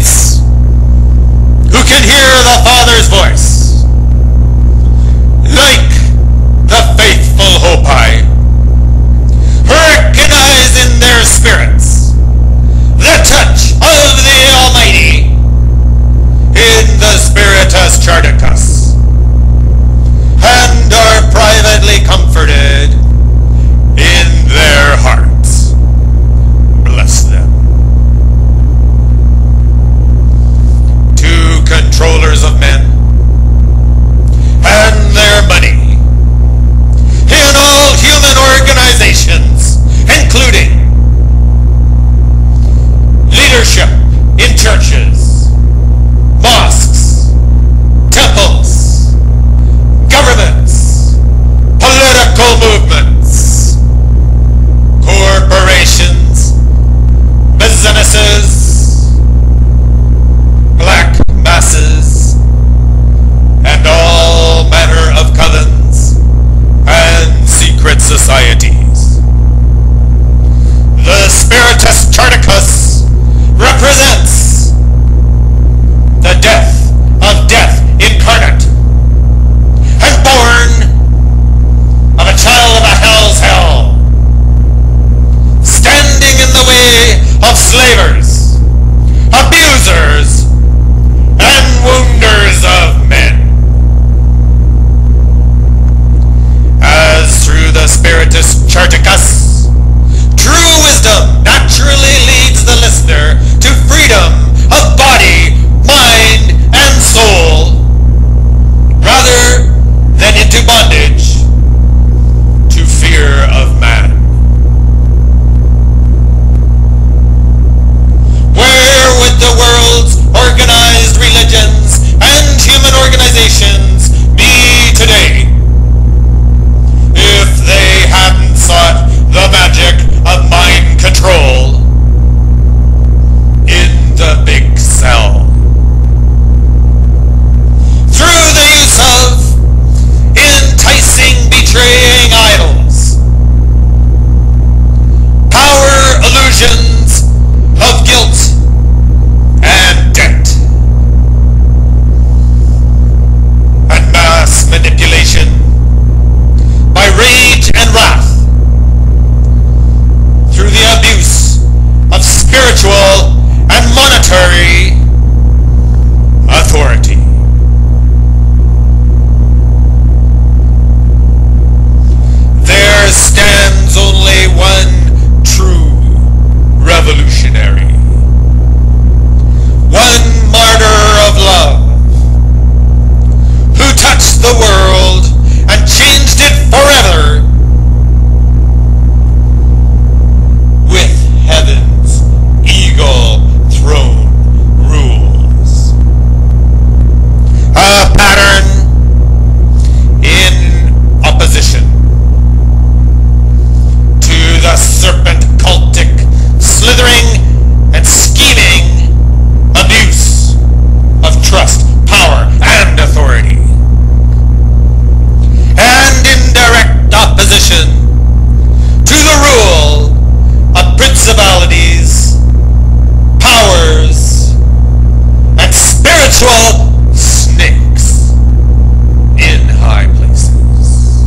saints who can hear the Father's voice, like the faithful Hopi, recognize in their spirits the touch of the Almighty in the Spiritus Charticus, and are privately comforted in their hearts. Bless them. To controllers of men and their money in all human organizations, including leadership in churches, mosques, temples, governments, political movements, corporations, businesses, black masses, and all manner of covens and secret societies. The Spiritus Charticus represents the death of death incarnate and born of a child of a hell's hell, standing in the way of slavers, abusers, and wounders of men. As through the Spiritus Charticus, true wisdom naturally leads the listener to freedom of body, mind, and soul, rather than into bondage to fear of man. Where would the world's organized religions and human organizations be today if they hadn't sought the magic of mind control in the big cell? Through the use of enticing, betraying idols, power illusions of guilt and debt, and mass manipulation by rage and wrath, through the abuse of spiritual and monetary authority. There stands only one true revolutionary, one martyr of love, who touched the world and changed it forever with heaven's eagle throne rules. A pattern in opposition to the serpent cultic, slithering and scheming abuse of trust, power, and authority, and in direct opposition to the rule of principalities, powers, and spiritual snakes in high places.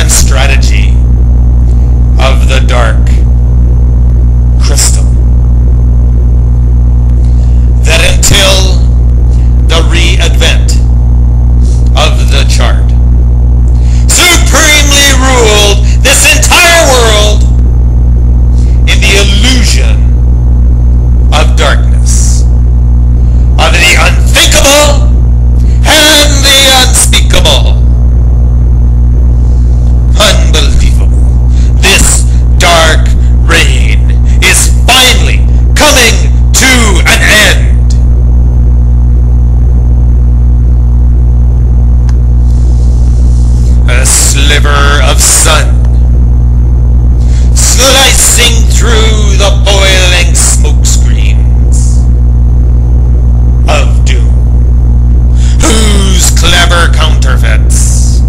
and strategy of the dark crystal. That until the re-advent of the chart supremely ruled this entire world in the illusion of darkness, of the unthinkable and the unspeakable. Unbelievable. This dark reign is finally coming to an end. A sliver of sun slicing through the boiling smoke screens of doom, whose clever counterfeits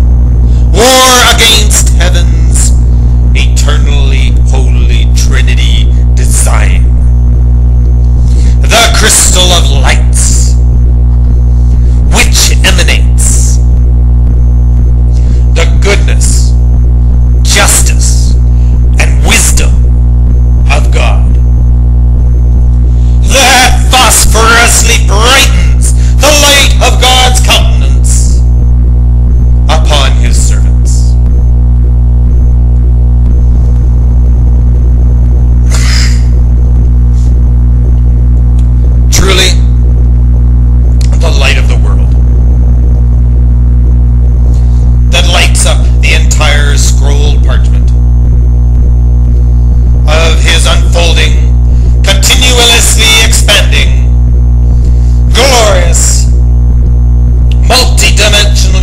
war against heaven's eternally holy Trinity design. The crystal of lights, which emanates the goodness, justice, and wisdom of God, that phosphorously brightens the light of God's countenance upon his servants. Truly, the light of the world that lights up the entire scrolled parchment of his unfolding, continuously expanding, glorious, multi-dimensional